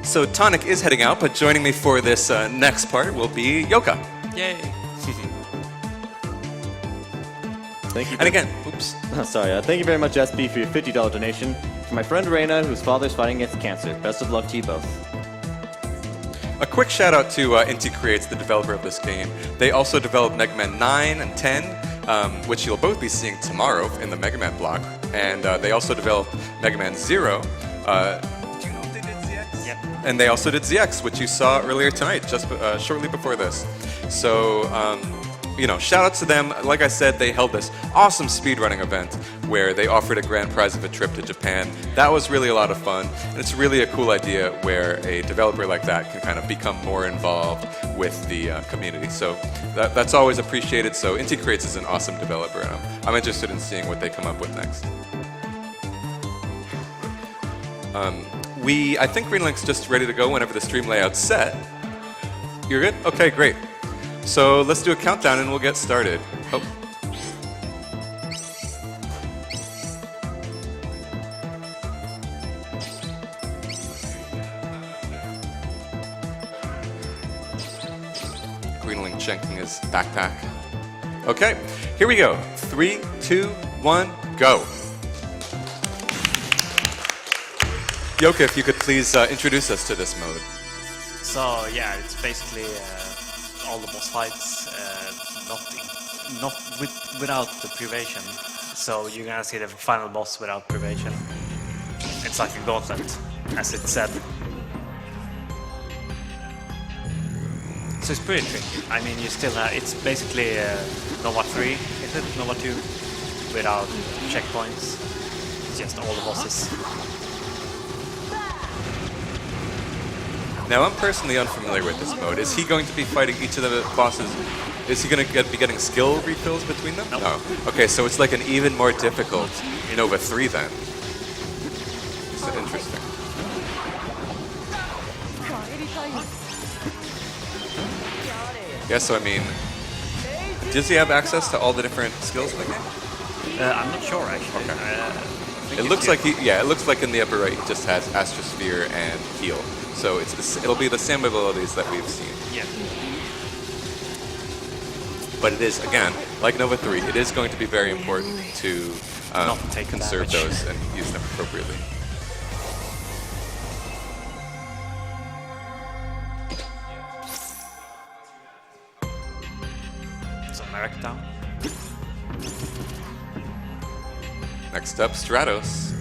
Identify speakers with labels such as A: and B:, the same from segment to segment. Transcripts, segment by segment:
A: So Tonic is heading out, but joining me for this next part will be Yoka.
B: Yay!
C: Thank you.
A: And again, oops.
C: Sorry. Thank you very much, SB, for your $50 donation. For my friend Reina, whose father's fighting against cancer. Best of luck to you both.
A: A quick shout out to Inti Creates, the developer of this game. They also developed Mega Man 9 and 10, which you'll both be seeing tomorrow in the Mega Man block. And they also developed Mega Man 0. Do you know if they did ZX?
B: Yep.
A: And they also did ZX, which you saw earlier tonight, just shortly before this. So, you know, shout out to them. Like I said, they held this awesome speedrunning event where they offered a grand prize of a trip to Japan. That was really a lot of fun. And it's really a cool idea where a developer like that can kind of become more involved with the community. So that's always appreciated. So Inti Creates is an awesome developer, and I'm interested in seeing what they come up with next. I think Greenalink's just ready to go whenever the stream layout's set. You're good? Okay, great. So let's do a countdown and we'll get started. Oh. Greenalink checking his backpack. Okay, here we go. 3, 2, 1, go. Yoka, if you could please introduce us to this mode.
B: So yeah, it's basically all the boss fights, without the privation. So you're gonna see the final boss without privation. It's like a gauntlet, as it said. So it's pretty tricky. I mean, you still have, it's basically Nova 3, is it? Nova 2, without checkpoints. It's just all the bosses.
A: Now, I'm personally unfamiliar with this mode. Is he going to be fighting each of the bosses? Is he going to be getting skill refills between them?
B: Nope.
A: No. Okay, so it's like an even more difficult Nova 3 then. Is that interesting? Yeah, so I mean, does he have access to all the different skills in the game?
B: I'm not sure actually.
A: Okay. It looks like it looks like in the upper right he just has Astrosphere and Heal. So it'll be the same abilities that we've seen.
B: Yeah.
A: But it is, again, like Nova 3, it is going to be very important to
B: not take
A: conserve
B: damage.
A: those and use them appropriately.
B: So Merrick down.
A: Next up, Stratos.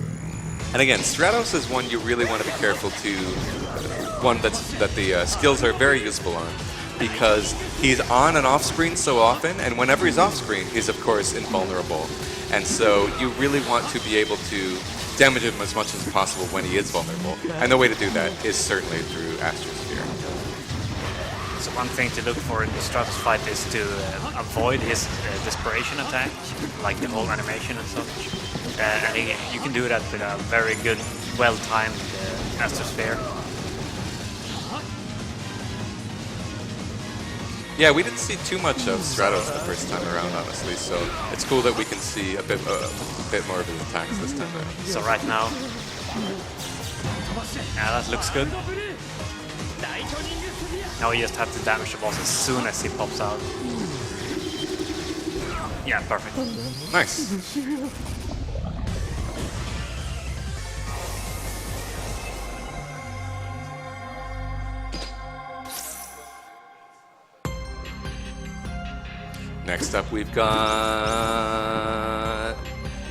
A: And again, Stratos is one you really want to be careful to, one that the skills are very useful on, because he's on and off screen so often, and whenever he's off screen, he's of course invulnerable. And so you really want to be able to damage him as much as possible when he is vulnerable. And the way to do that is certainly through Astrosphere.
B: So one thing to look for in the Stratos fight is to avoid his desperation attack, like the whole animation and such. And you can do that with a very good, well-timed Astrosphere.
A: Yeah, we didn't see too much of Stratos the first time around, honestly, so it's cool that we can see a bit more of his attacks this time around.
B: So right now, yeah, that looks good. Now we just have to damage the boss as soon as he pops out. Yeah, perfect.
A: Nice. Next up, we've got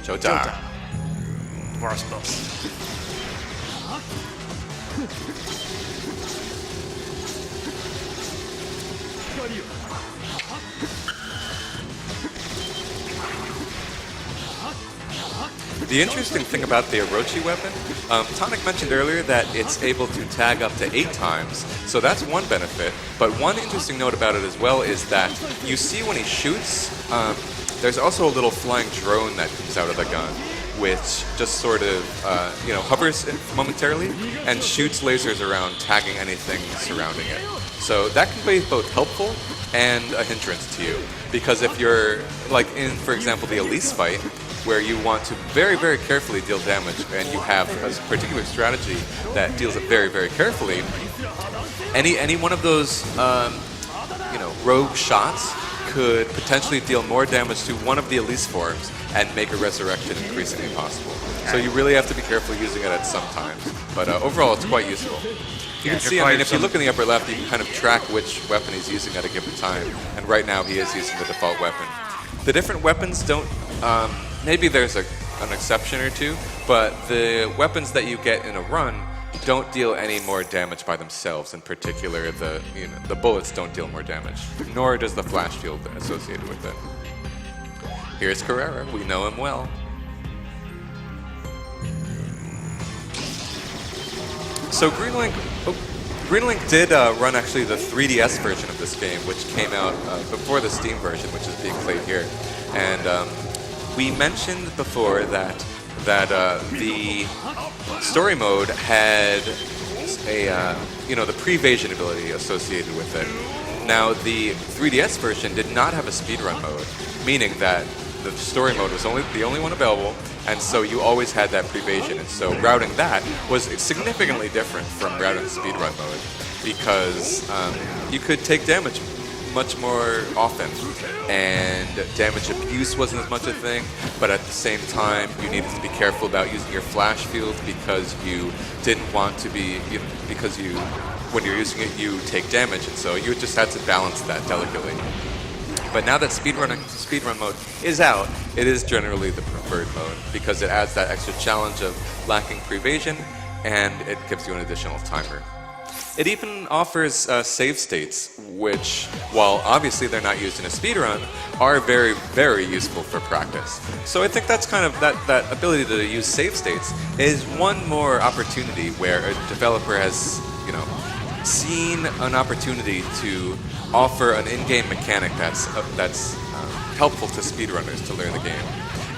A: Jota.
B: Moriscos.
A: The interesting thing about the Orochi weapon, Tonic mentioned earlier that it's able to tag up to 8 times, so that's one benefit. But one interesting note about it as well is that you see when he shoots, there's also a little flying drone that comes out of the gun, which just sort of, hovers momentarily and shoots lasers around, tagging anything surrounding it. So that can be both helpful and a hindrance to you. Because if you're, like in, for example, the Elise fight, where you want to very, very carefully deal damage, and you have a particular strategy that deals it very, very carefully, any one of those, rogue shots could potentially deal more damage to one of the Elise forms and make a resurrection increasingly possible. So you really have to be careful using it at some times. But overall, it's quite useful. You can see, if you look in the upper left, you can kind of track which weapon he's using at a given time. And right now, he is using the default weapon. The different weapons don't... maybe there's an exception or two, but the weapons that you get in a run don't deal any more damage by themselves. In particular, the bullets don't deal more damage, nor does the flash field associated with it. Here's Carrera. We know him well. So Greenalink did run actually the 3DS version of this game, which came out before the Steam version, which is being played here. And we mentioned before that the story mode had the pre-evasion ability associated with it. Now the 3DS version did not have a speedrun mode, meaning that the story mode was the only one available, and so you always had that pre-evasion. And so routing that was significantly different from routing speedrun mode, because you could take damage much more often, and damage abuse wasn't as much a thing, but at the same time you needed to be careful about using your flash field, because you didn't want to be, when you're using it you take damage, and so you just had to balance that delicately. But now that speedrun mode is out, it is generally the preferred mode, because it adds that extra challenge of lacking pre-evasion, and it gives you an additional timer. It even offers save states, which, while obviously they're not used in a speedrun, are very, very useful for practice. So I think that's kind of, that ability to use save states is one more opportunity where a developer has, seen an opportunity to offer an in-game mechanic that's helpful to speedrunners to learn the game.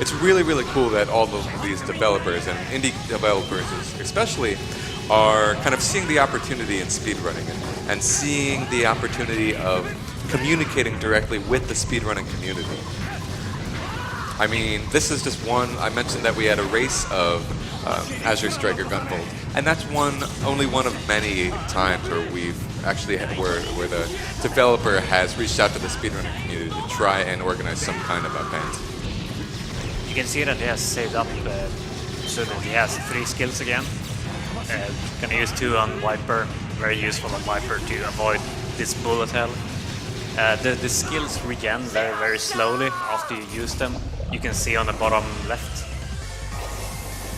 A: It's really, really cool that all of these developers, and indie developers especially, are kind of seeing the opportunity in speedrunning and seeing the opportunity of communicating directly with the speedrunning community. I mean, this is just one. I mentioned that we had a race of Azure Striker Gunvolt, and that's only one of many times where we've actually where the developer has reached out to the speedrunning community to try and organize some kind of event.
B: You can see that he has saved up so that he has 3 skills again. Gonna use 2 on Viper, very useful on Viper to avoid this bullet hell. The skills regen very, very slowly after you use them. You can see on the bottom left.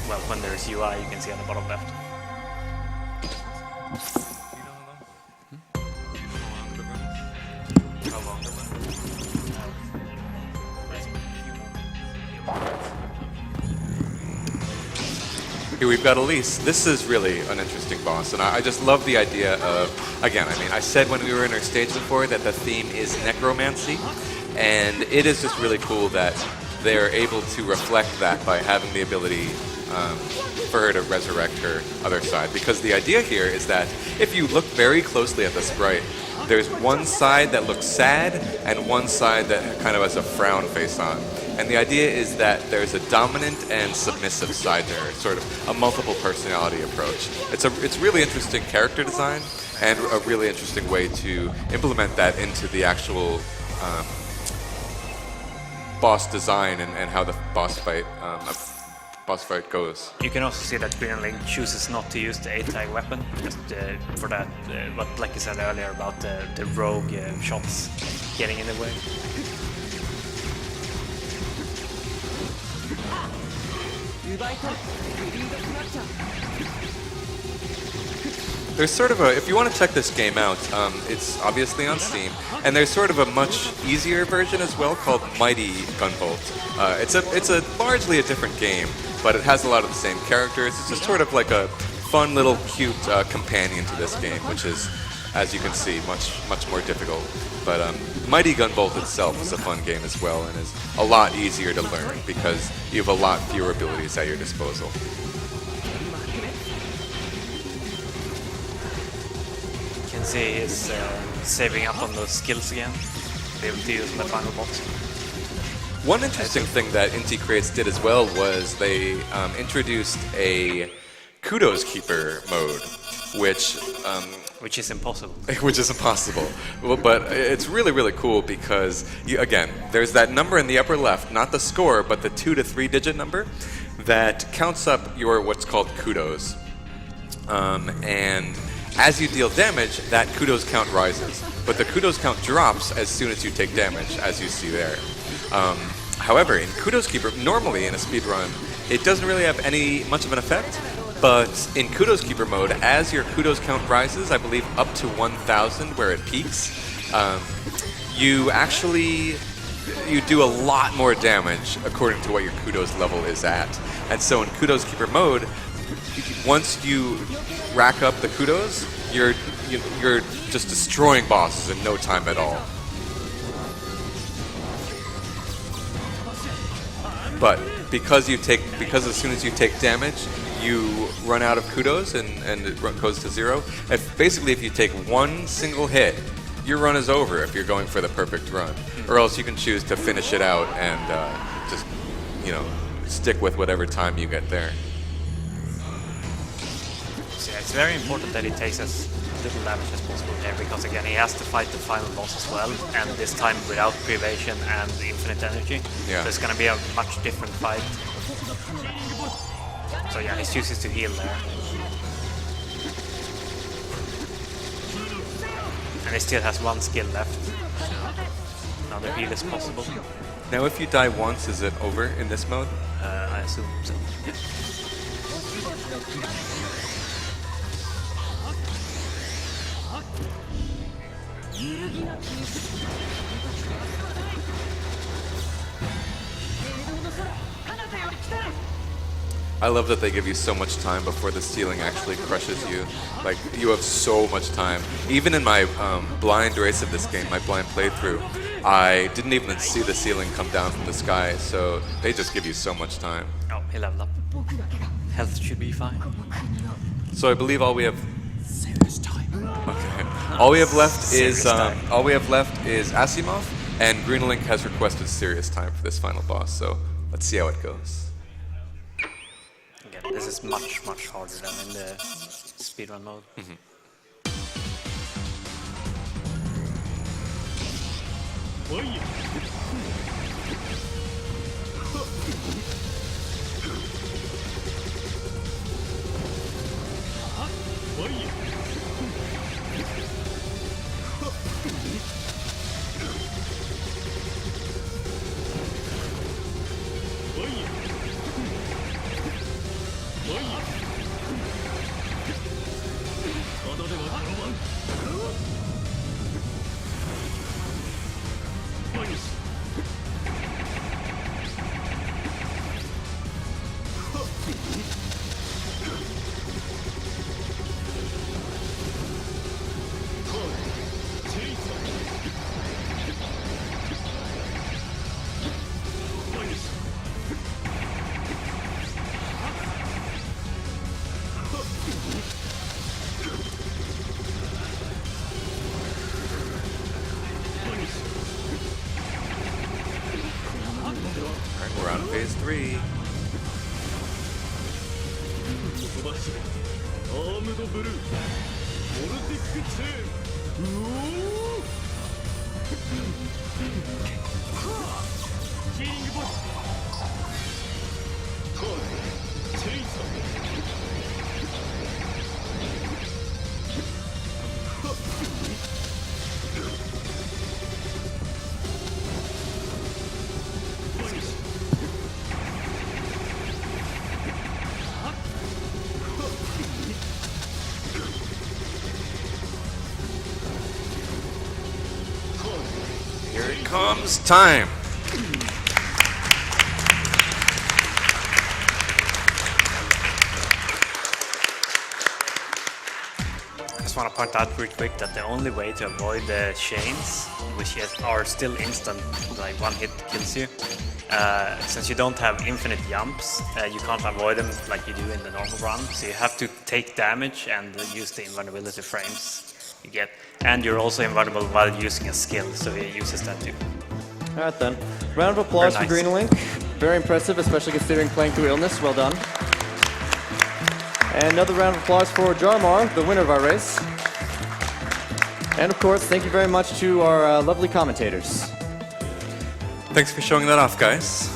B: Well, when there's UI, you can see on the bottom left.
A: Here we've got Elise. This is really an interesting boss, and I just love the idea of, again, I mean, I said when we were in our stage before that the theme is necromancy, and it is just really cool that they're able to reflect that by having the ability for her to resurrect her other side. Because the idea here is that if you look very closely at the sprite, there's one side that looks sad and one side that kind of has a frown face on. And the idea is that there's a dominant and submissive side there, sort of a multiple personality approach. It's really interesting character design and a really interesting way to implement that into the actual boss design and how the boss fight goes.
B: You can also see that Greenalink chooses not to use the A-tag weapon, just for that, what like you said earlier about the rogue shots getting in the way.
A: There's sort of if you want to check this game out, it's obviously on Steam, and there's sort of a much easier version as well called Mighty Gunvolt. It's largely a different game, but it has a lot of the same characters. It's just sort of like a fun little cute companion to this game, which is, as you can see, much more difficult. But Mighty Gunvolt itself is a fun game as well, and is a lot easier to learn because you have a lot fewer abilities at your disposal.
B: You can See, he's saving up on those skills again. Be able to use in the final boss.
A: One interesting thing that Inti Creates did as well was they introduced a Kudos Keeper mode, which
B: is impossible.
A: Which is impossible. Well, but it's really, really cool because, again, there's that number in the upper left, not the score, but the 2 to 3 digit number that counts up your what's called kudos. And as you deal damage, that kudos count rises. But the kudos count drops as soon as you take damage, as you see there. However, in Kudos Keeper, normally in a speedrun, it doesn't really have much of an effect. But in Kudos Keeper mode, as your kudos count rises, I believe up to 1,000 where it peaks, you do a lot more damage according to what your kudos level is at. And so in Kudos Keeper mode, once you rack up the kudos, you're just destroying bosses in no time at all. But because as soon as you take damage, you run out of kudos and it goes to 0. Basically, if you take one single hit, your run is over if you're going for the perfect run. Or else you can choose to finish it out and just, stick with whatever time you get there.
B: So yeah, it's very important that he takes as little damage as possible here, because again, he has to fight the final boss as well, and this time without privation and infinite energy.
A: Yeah.
B: So it's going to be a much different fight. So yeah, he chooses to heal there. And he still has one skill left. Another heal is possible.
A: Now, if you die once, is it over in this mode?
B: I assume so.
A: I love that they give you so much time before the ceiling actually crushes you. Like, you have so much time. Even in my blind race of this game, my blind playthrough, I didn't even see the ceiling come down from the sky, so they just give you so much time.
B: Oh, he leveled up. Health should be fine.
A: So I believe all we have... Okay. All we have left is Asimov, and Greenalink has requested serious time for this final boss, so let's see how it goes.
B: Again, this is much, much harder than in the speedrun mode.
A: We're on phase 3. Here it comes, time.
B: I just want to point out real quick that the only way to avoid the chains, which are still instant, like one hit kills you, since you don't have infinite jumps, you can't avoid them like you do in the normal run, so you have to take damage and use the invulnerability frames you get. And you're also invulnerable while using a skill, so he uses that too.
C: All right then. Round of applause
B: Very
C: for
B: nice.
C: Greenalink. Very impressive, especially considering playing through illness. Well done. And another round of applause for Jarmar, the winner of our race. And of course, thank you very much to our lovely commentators.
A: Thanks for showing that off, guys.